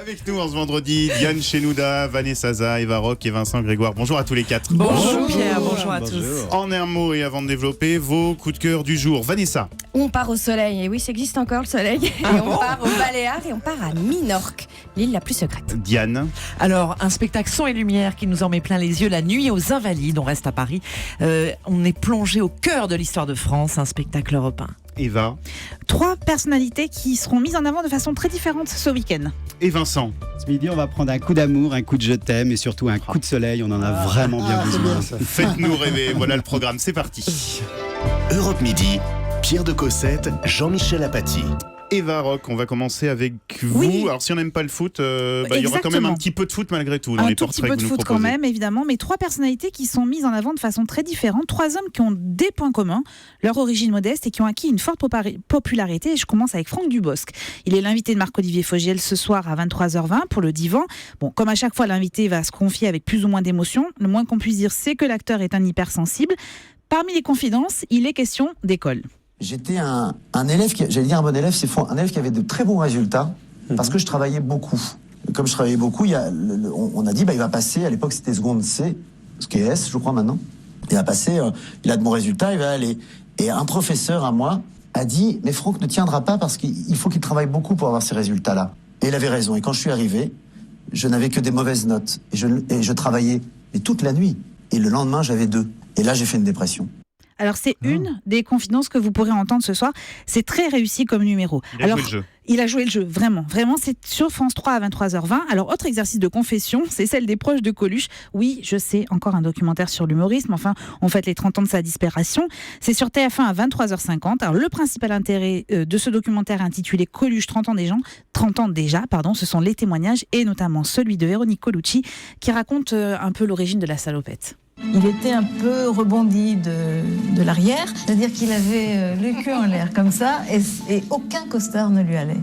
Avec nous en ce vendredi, Diane Chenouda, Vanessa Za, Eva Rock et Vincent Grégoire. Bonjour à tous les quatre. Bonjour Pierre, bonjour à tous. En un mot et avant de développer vos coups de cœur du jour. Vanessa. On part au soleil, et oui, ça existe encore le soleil. Et on part aux Baléares et on part à Minorque, l'île la plus secrète. Diane. Alors, un spectacle son et lumière qui nous en met plein les yeux, La Nuit aux Invalides, on reste à Paris. On est plongé au cœur de l'histoire de France, un spectacle européen. Eva. 3 personnalités qui seront mises en avant de façon très différente ce week-end. Et Vincent. Ce midi, on va prendre un coup d'amour, un coup de je t'aime et surtout un coup de soleil. On en a vraiment bien besoin. Faites-nous rêver. Voilà le programme, c'est parti. Europe Midi, Pierre de Cossette, Jean-Michel Apathy. Eva Rock, on va commencer avec vous. Oui. Alors si on n'aime pas le foot, il y aura quand même un petit peu de foot malgré tout dans les tout petit portraits peu que de vous nous foot quand proposez. même, évidemment, mais 3 personnalités qui sont mises en avant de façon très différente. 3 hommes qui ont des points communs, leur origine modeste et qui ont acquis une forte popularité. Et je commence avec Franck Dubosc. Il est l'invité de Marc-Olivier Fogiel ce soir à 23h20 pour le divan. Bon, comme à chaque fois, l'invité va se confier avec plus ou moins d'émotion. Le moins qu'on puisse dire, c'est que l'acteur est un hypersensible. Parmi les confidences, il est question d'école. J'étais un élève, j'allais dire un bon élève, c'est faux, un élève qui avait de très bons résultats parce que je travaillais beaucoup. Et comme je travaillais beaucoup, on a dit il va passer, à l'époque c'était seconde C, ce qui est S je crois maintenant, il va passer, il a de bons résultats, il va aller. Et un professeur à moi a dit mais Franck ne tiendra pas parce qu'il faut qu'il travaille beaucoup pour avoir ces résultats-là. Et il avait raison. Et quand je suis arrivé, je n'avais que des mauvaises notes. Et je travaillais mais toute la nuit. Et le lendemain j'avais 2. Et là j'ai fait une dépression. Alors c'est une des confidences que vous pourrez entendre ce soir. C'est très réussi comme numéro. Il a joué le jeu. Il a joué le jeu, vraiment. Vraiment, c'est sur France 3 à 23h20. Alors, autre exercice de confession, c'est celle des proches de Coluche. Oui, je sais, encore un documentaire sur l'humorisme. Enfin, on fête les 30 ans de sa disparition. C'est sur TF1 à 23h50. Alors, le principal intérêt de ce documentaire intitulé Coluche, 30 ans déjà, ce sont les témoignages et notamment celui de Véronique Colucci qui raconte un peu l'origine de la salopette. Il était un peu rebondi de l'arrière, c'est-à-dire qu'il avait le cul en l'air comme ça et aucun costard ne lui allait.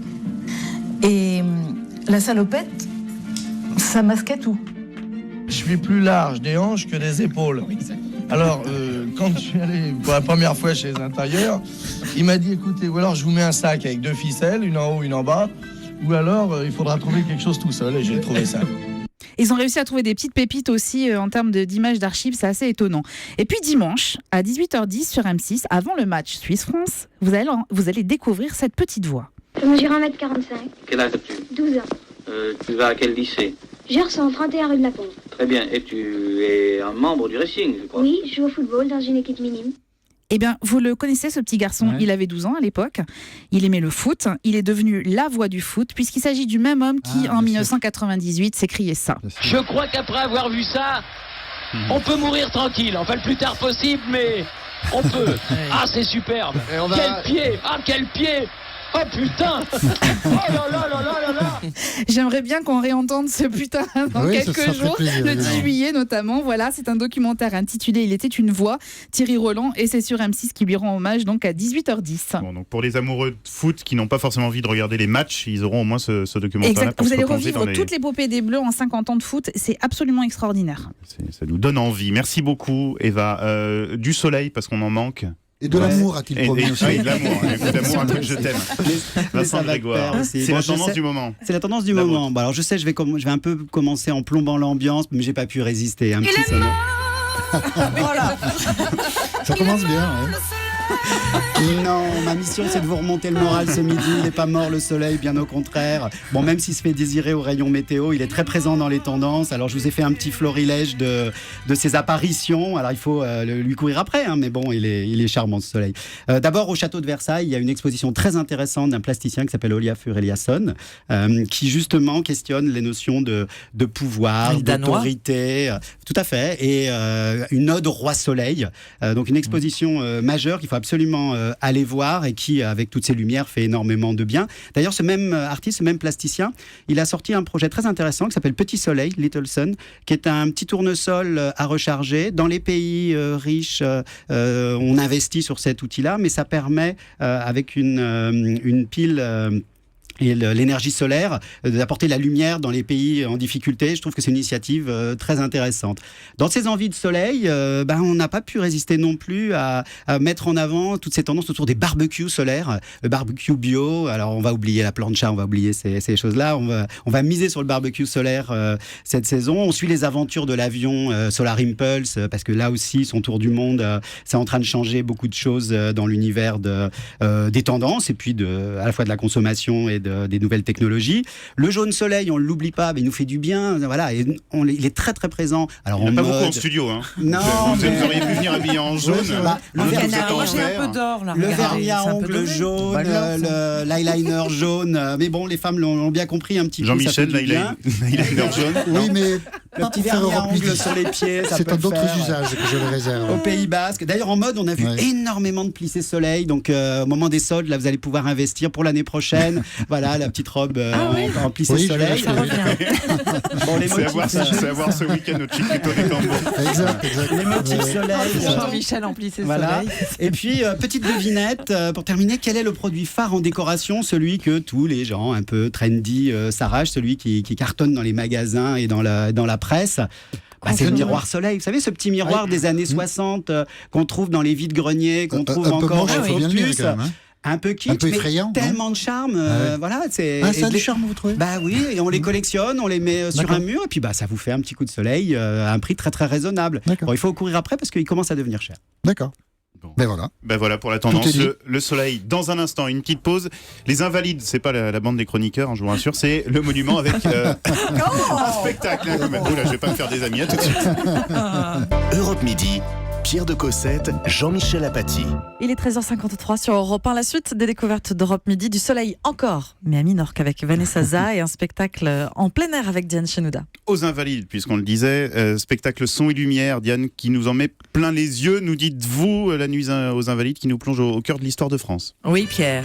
Et la salopette, ça masquait tout. Je suis plus large des hanches que des épaules. Alors, quand je suis allé pour la première fois chez un tailleur, il m'a dit, écoutez, ou alors je vous mets un sac avec 2 ficelles, une en haut, une en bas, ou alors il faudra trouver quelque chose tout seul, et j'ai trouvé ça. Ils ont réussi à trouver des petites pépites aussi en termes d'images d'archives, c'est assez étonnant. Et puis dimanche, à 18h10 sur M6, avant le match Suisse-France, vous allez découvrir cette petite voix. Je mesure 1m45. Quel âge as-tu ? 12 ans. Tu vas à quel lycée ? Gers en 31 rue de la Pompe. Très bien. Et tu es un membre du Racing, je crois ? Oui, je joue au football dans une équipe minime. Eh bien, vous le connaissez, ce petit garçon, ouais. Il avait 12 ans à l'époque, il aimait le foot, il est devenu la voix du foot, puisqu'il s'agit du même homme qui, en 1998, s'écriait ça. Je crois qu'après avoir vu ça, on peut mourir tranquille, enfin le plus tard possible, mais on peut. Ah, c'est superbe. Quel pied. Ah, quel pied. Oh putain. Oh là là là là là là. J'aimerais bien qu'on réentende ce putain dans quelques jours, plaisir, le 10 juillet notamment. Voilà, c'est un documentaire intitulé Il était une voix, Thierry Roland, et c'est sur M6 qui lui rend hommage donc à 18h10. Bon, donc pour les amoureux de foot qui n'ont pas forcément envie de regarder les matchs, ils auront au moins ce documentaire. Exact. Vous allez revivre toute l'épopée des Bleus en 50 ans de foot, c'est absolument extraordinaire. Ça nous donne envie. Merci beaucoup Eva. Du soleil parce qu'on en manque. Et de l'amour, a-t-il promis aussi. Et de l'amour, un peu je t'aime. Vincent Grégoire, c'est la tendance du moment. C'est la tendance du moment. Bon, alors je sais, je vais un peu commencer en plombant l'ambiance, mais j'ai pas pu résister. Un petit solo. Voilà. Ça commence bien, ouais. Non, ma mission c'est de vous remonter le moral ce midi. Il n'est pas mort le soleil, bien au contraire. Bon, même s'il se fait désirer au rayon météo, il est très présent dans les tendances. Alors je vous ai fait un petit florilège de ses apparitions. Alors il faut lui courir après, hein, mais bon, il est charmant ce soleil. D'abord au château de Versailles, il y a une exposition très intéressante d'un plasticien qui s'appelle Olafur Eliasson, qui justement questionne les notions de pouvoir, d'autorité. Tout à fait. Et une ode au roi soleil. Donc une exposition majeure qu'il faut absolument aller voir et qui, avec toutes ces lumières, fait énormément de bien. D'ailleurs, ce même artiste, ce même plasticien, il a sorti un projet très intéressant qui s'appelle Petit Soleil, Little Sun, qui est un petit tournesol à recharger. Dans les pays riches, on investit sur cet outil-là, mais ça permet, avec une pile et l'énergie solaire, d'apporter la lumière dans les pays en difficulté. Je trouve que c'est une initiative très intéressante. Dans ces envies de soleil, on n'a pas pu résister non plus à mettre en avant toutes ces tendances autour des barbecues solaires, le barbecue bio. Alors on va oublier la plancha, on va oublier ces choses-là. On va miser sur le barbecue solaire cette saison. On suit les aventures de l'avion Solar Impulse, parce que là aussi, son tour du monde, c'est en train de changer beaucoup de choses dans l'univers des tendances, et puis à la fois de la consommation et des nouvelles technologies. Le jaune soleil, on ne l'oublie pas, mais il nous fait du bien. Voilà, et il est très très présent. Alors, il n'y en a pas beaucoup en studio. Hein. Non, vous auriez pu venir habillé en jaune. Moi, j'ai un peu d'or là. Le vernis à ongles jaune, l'eyeliner jaune. Mais bon, les femmes l'ont bien compris un petit peu. Jean-Michel, l'eyeliner jaune. Oui, mais le petit vernis à ongles sur les pieds, ça c'est peut un autre faire, usage que je le réserve. Au Pays Basque. D'ailleurs, en mode, on a vu énormément de plissés soleil. Donc, au moment des soldes, là, vous allez pouvoir investir pour l'année prochaine. Voilà, la petite robe en plissé soleil. Bon, c'est à voir ce week-end au Chiquito des Tambours. Exact. Les motifs soleil. Jean-Michel en plissé soleil. Et puis, petite devinette, pour terminer, quel est le produit phare en décoration, celui que tous les gens un peu trendy s'arrachent, celui qui cartonne dans les magasins et dans la presse? C'est le miroir soleil. Vous savez, ce petit miroir des années 60 qu'on trouve dans les vides-greniers, qu'on trouve encore chez Focus. Un peu kitsch, mais effrayant, tellement de charme. Voilà, ça a du charme, vous trouvez? Bah oui, et on les collectionne, on les met sur un mur, et puis ça vous fait un petit coup de soleil à un prix très très raisonnable. Bon, il faut courir après parce qu'il commence à devenir cher. D'accord. Bon. Ben voilà pour la tendance. Le soleil, dans un instant, une petite pause. Les Invalides, c'est pas la bande des chroniqueurs, je vous rassure, c'est le monument avec un spectacle. Hein, quand même. Oula, je vais pas me faire des amis, à tout de suite. Europe Midi, Pierre de Cossette, Jean-Michel Apathy. Il est 13h53 sur Europe 1. La suite des découvertes d'Europe Midi, du soleil encore, mais à Minorque avec Vanessa Za et un spectacle en plein air avec Diane Chenouda. Aux Invalides, puisqu'on le disait, spectacle son et lumière, Diane, qui nous en met plein les yeux. Nous dites-vous, la nuit aux Invalides, qui nous plonge au cœur de l'histoire de France. Oui, Pierre.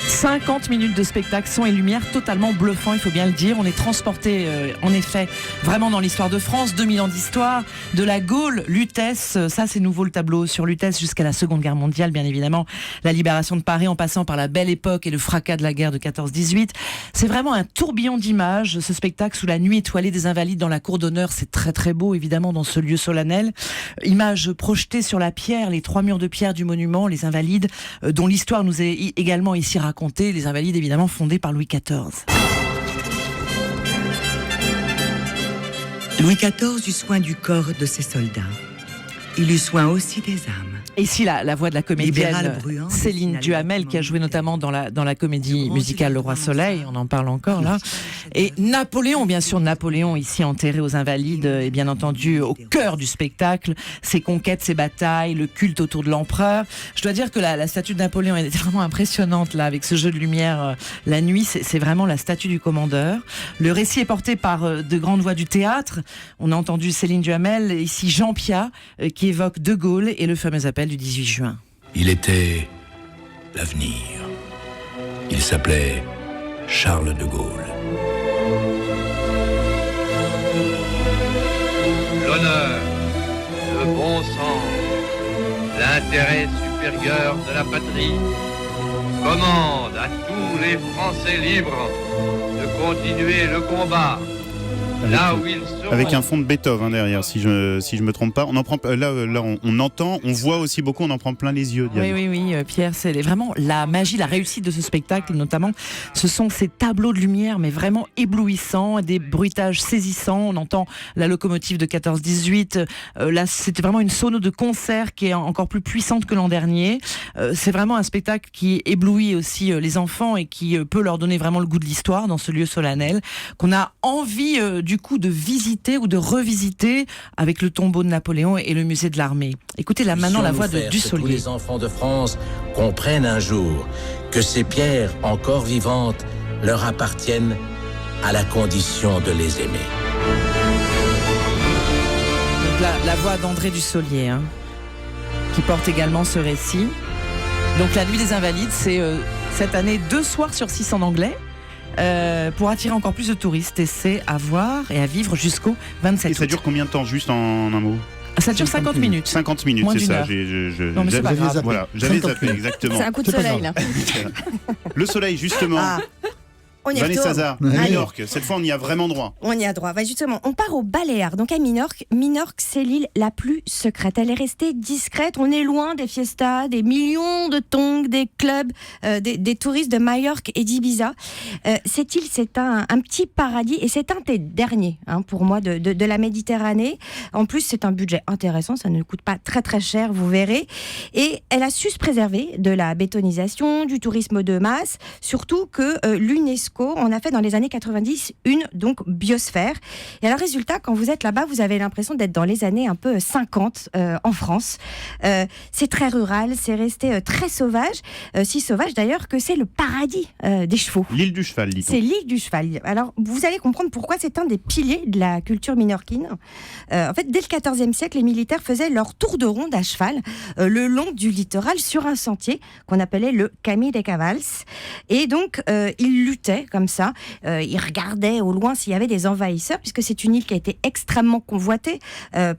50 minutes de spectacle, son et lumière, totalement bluffant, il faut bien le dire. On est transporté, en effet, vraiment dans l'histoire de France. 2000 ans d'histoire, de la Gaule, Lutèce, ça c'est nouveau le tableau sur Lutèce jusqu'à la Seconde Guerre mondiale, bien évidemment. La libération de Paris en passant par la Belle Époque et le fracas de la guerre de 14-18. C'est vraiment un tourbillon d'images, ce spectacle sous la nuit étoilée des Invalides dans la cour d'honneur. C'est très très beau, évidemment, dans ce lieu solennel. Images projetées sur la pierre, les 3 murs de pierre du monument, les Invalides, dont l'histoire nous est également ici racontée. Les Invalides, évidemment, fondés par Louis XIV. Louis XIV eut soin du corps de ses soldats. Il eut soin aussi des âmes. Et ici, la voix de la comédienne Céline Duhamel, qui a joué notamment dans la comédie musicale Le Roi Soleil, on en parle encore là. Et Napoléon, bien sûr, Napoléon ici enterré aux Invalides, et bien entendu au cœur du spectacle, ses conquêtes, ses batailles, le culte autour de l'empereur. Je dois dire que la statue de Napoléon est vraiment impressionnante là, avec ce jeu de lumière la nuit, c'est vraiment la statue du commandeur. Le récit est porté par de grandes voix du théâtre. On a entendu Céline Duhamel, ici Jean Piat, qui évoque De Gaulle et le fameux appel du 18 juin. Il était l'avenir. Il s'appelait Charles de Gaulle. L'honneur, le bon sens, l'intérêt supérieur de la patrie commande à tous les Français libres de continuer le combat. Avec un fond de Beethoven derrière, si je me trompe pas. On en prend là on entend, on voit aussi beaucoup, on en prend plein les yeux. Diane. Oui, Pierre, c'est vraiment la magie, la réussite de ce spectacle, notamment. Ce sont ces tableaux de lumière, mais vraiment éblouissants, des bruitages saisissants. On entend la locomotive de 14-18. Là, c'était vraiment une sono de concert qui est encore plus puissante que l'an dernier. C'est vraiment un spectacle qui éblouit aussi les enfants et qui peut leur donner vraiment le goût de l'histoire dans ce lieu solennel qu'on a envie du coup de visiter ou de revisiter avec le tombeau de Napoléon et le musée de l'armée. Écoutez là maintenant la voix de Dussolier. Que tous les enfants de France comprennent un jour que ces pierres encore vivantes leur appartiennent à la condition de les aimer. Donc la voix d'André Dussolier qui porte également ce récit. Donc la nuit des Invalides, c'est cette année 2 soirs sur 6 en anglais. Pour attirer encore plus de touristes, et c'est à voir et à vivre jusqu'au 27 août. Et ça dure combien de temps, juste en un mot? Ça dure 50 minutes. 50 minutes, moins c'est ça. Non, mais c'est pas grave. Voilà, j'avais zappé, exactement. C'est un coup de soleil, là. Le soleil, justement. On y Vanessa retourne. Zah, Minorque, cette fois on y a vraiment droit. On y a droit. Justement, on part aux Baléares, donc à Minorque. Minorque, c'est l'île la plus secrète. Elle est restée discrète. On est loin des fiestas, des millions de tongs, des clubs, des touristes de Majorque et d'Ibiza. Cette île, c'est un petit paradis et c'est un des derniers pour moi de la Méditerranée. En plus, c'est un budget intéressant. Ça ne coûte pas très très cher, vous verrez. Et elle a su se préserver de la bétonisation, du tourisme de masse, surtout que l'UNESCO en a fait dans les années 90 une donc biosphère. Et alors résultat, quand vous êtes là-bas, vous avez l'impression d'être dans les années un peu 50 en France. C'est très rural, c'est resté très sauvage, si sauvage d'ailleurs que c'est le paradis des chevaux. L'île du cheval, dit-on. C'est l'île du cheval. Alors vous allez comprendre pourquoi c'est un des piliers de la culture minorquine. En fait, dès le XIVe siècle, les militaires faisaient leur tour de ronde à cheval le long du littoral sur un sentier qu'on appelait le Camí de Cavals. Et donc, ils luttaient comme ça. Ils regardaient au loin s'il y avait des envahisseurs, puisque c'est une île qui a été extrêmement convoitée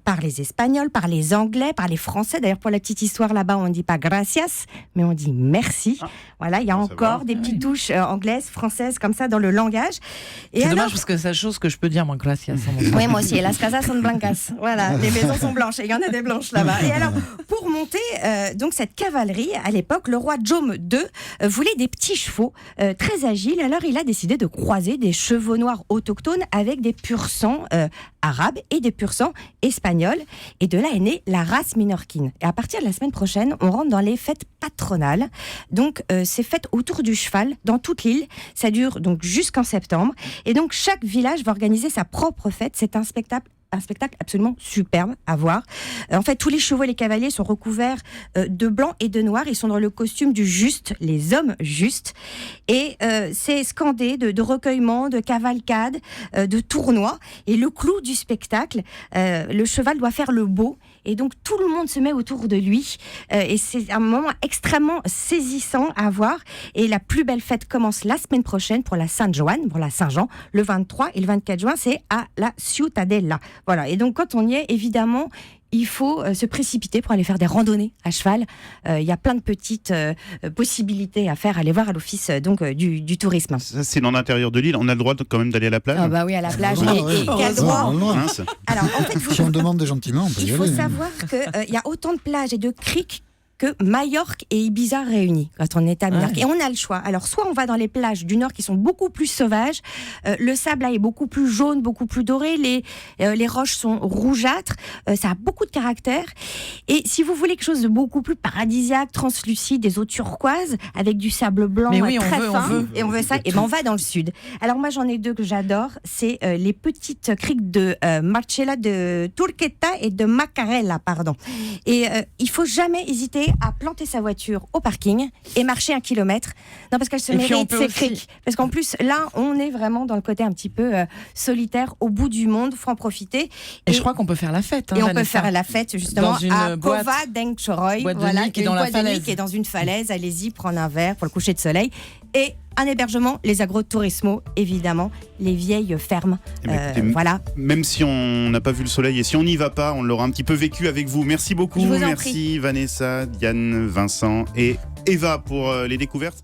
par les Espagnols, par les Anglais, par les Français. D'ailleurs, pour la petite histoire, là-bas, on ne dit pas gracias, mais on dit merci. Voilà, il y a encore des petites touches anglaises, françaises, comme ça, dans le langage. Et c'est dommage parce que c'est la chose que je peux dire, moi, gracias. Oui, moi aussi. Las casas son blancas. Voilà, les maisons sont blanches. Et il y en a des blanches là-bas. Et alors, pour monter donc cette cavalerie, à l'époque, le roi Jaume II voulait des petits chevaux très agiles. Alors, il a décidé de croiser des chevaux noirs autochtones avec des pur-sang arabes et des pur-sang espagnols. Et de là est née la race minorquine. Et à partir de la semaine prochaine, on rentre dans les fêtes patronales. Donc, ces fêtes autour du cheval dans toute l'île. Ça dure donc jusqu'en septembre. Et donc, chaque village va organiser sa propre fête. C'est un spectacle absolument superbe à voir. En fait, tous les chevaux et les cavaliers sont recouverts de blanc et de noir. Ils sont dans le costume du juste, les hommes justes. Et c'est scandé de recueillements, de cavalcades, de tournois. Et le clou du spectacle, le cheval doit faire le beau. Et donc, tout le monde se met autour de lui. Et c'est un moment extrêmement saisissant à voir. Et la plus belle fête commence la semaine prochaine pour la Saint-Joan, pour la Saint-Jean. Le 23 et le 24 juin, c'est à la Ciutadella. Voilà. Et donc, quand on y est, évidemment, il faut se précipiter pour aller faire des randonnées à cheval. Il y a plein de petites possibilités à faire. Aller voir à l'office du tourisme. Ça, c'est dans l'intérieur de l'île. On a le droit quand même d'aller à la plage. Ah bah oui, à la plage. Et quel droit. Alors, en fait, si on demande gentiment, on peut y aller. Il faut savoir qu'il y a autant de plages et de criques que Majorque et Ibiza réunis quand on est à Minorque. Et on a le choix. Alors, soit on va dans les plages du nord qui sont beaucoup plus sauvages, le sable là est beaucoup plus jaune, beaucoup plus doré, les roches sont rougeâtres, ça a beaucoup de caractère. Et si vous voulez quelque chose de beaucoup plus paradisiaque, translucide, des eaux turquoises, avec du sable blanc très fin, et on veut ça, et ben on va dans le sud. Alors moi j'en ai deux que j'adore, c'est les petites criques de Marcella de Turqueta et de Macarella, pardon. Et il faut jamais hésiter à planter sa voiture au parking et marcher 1 kilomètre. Non, parce qu'elle se mérite ces criques. Parce qu'en plus, là, on est vraiment dans le côté un petit peu solitaire, au bout du monde, faut en profiter. Et je crois qu'on peut faire la fête. Et on peut faire la fête, justement, à Cova d'Engchoroy. Voilà, une boîte de nuit qui est dans une falaise. Allez-y, prendre un verre pour le coucher de soleil. Et un hébergement, les agrotourismos, évidemment, les vieilles fermes. Voilà. Même si on n'a pas vu le soleil et si on n'y va pas, on l'aura un petit peu vécu avec vous. Merci beaucoup. Merci Vanessa, Diane, Vincent et Eva pour les découvertes.